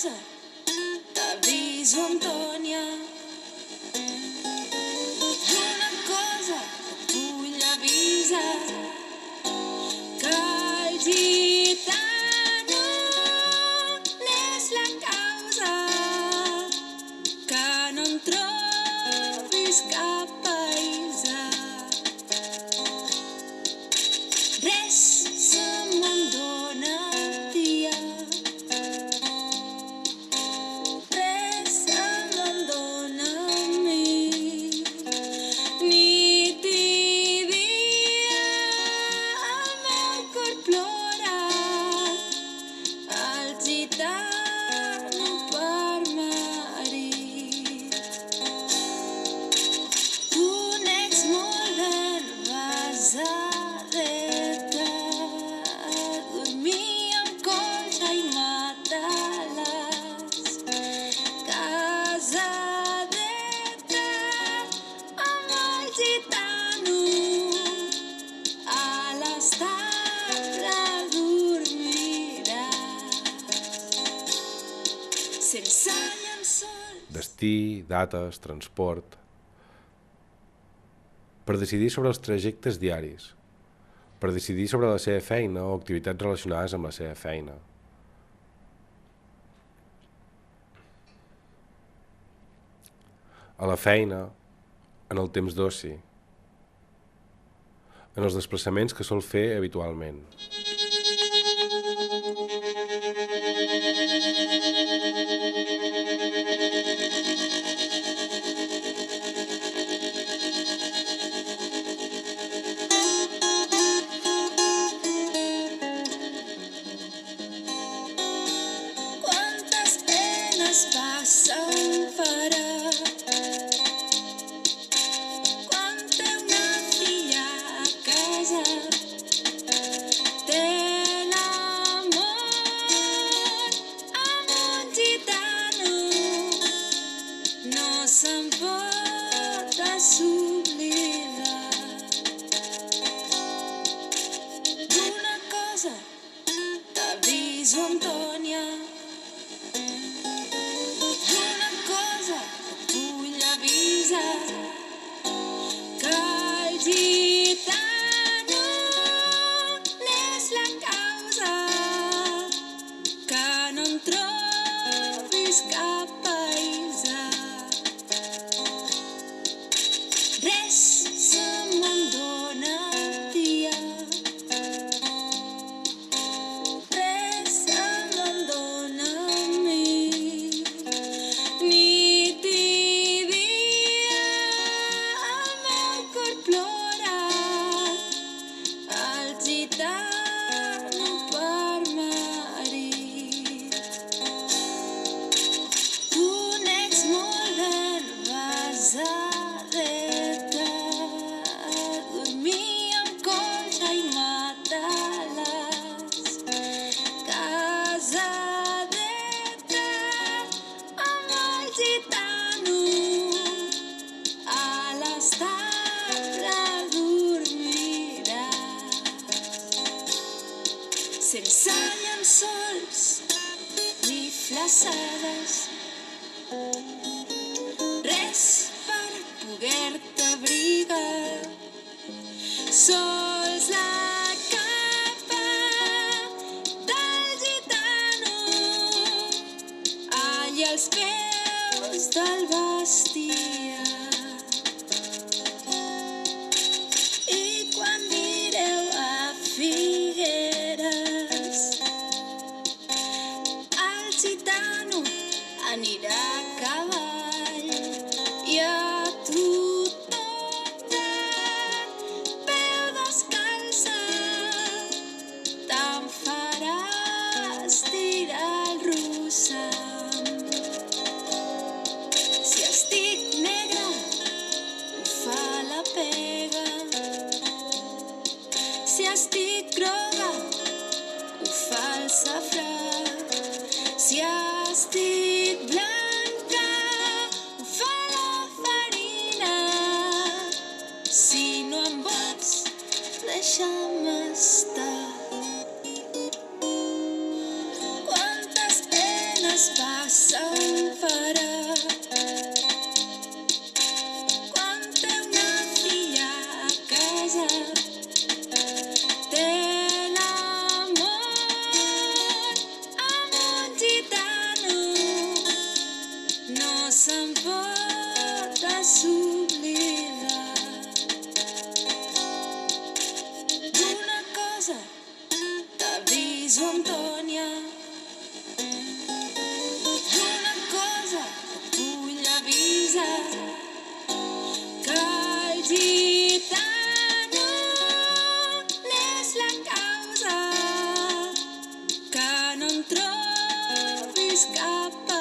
cosa t'aviso, Antònia. Una cosa que vull avisar, que el gitano n'és la causa, que no en trobis cap paisa. Res se me'n dóna, tia. Res se me'n dóna a mi. Nit i dia el meu cor plora, el gitano per marit. Tu n'ets molt ben basadeta, dormir amb colxa i matalàs, casadeta amb el gitano, a l'estable dormiràs, sense llençols. Destí, dates, transport... Per decidir sobre els trajectes diaris, per decidir sobre la seva feina o activitats relacionades amb la seva feina. A la feina, en el temps d'oci, en els desplaçaments que sol fer habitualment. Quantes penes passen per a quan té una filla a casa, té l'amor amb un gitano, no se'n pot desoblidar. Una cosa t'aviso, Antònia. Una cosa que vull avisar, que el gitano n'és la causa, que no en trobis cap paisa. Res se me'n dóna, tia. Res se me'n dóna a mi. Nit i dia el meu cor plora, el gitano per marit. Tu n'ets molt ben basadeta, dormir amb colxa i matalàs, casadeta amb el gitano, a l'estable dormiràs, sense llençols ni flaçades, res per poder-te abrigar, sols la capa del gitano, allà als peus del bestiar. I quan mireu a Figueres, el gitano anirà a cavall i a tu tota peu descalça te'n faràs tirar el rossam. Si estic negre, ho fa la pega. Si estic groga, ho fa el safrà. Si estic blanca, ho fa la farina. Si no em vols, deixa'm estar. Quantes penes passa un farà. Quan té una filla a casa, té l'amor amb un gitano, no se'n pot desoblidar. D'una cosa t'aviso, Antònia, d'una cosa et vull avisar, que el gitano n'és la causa, que no en trobis cap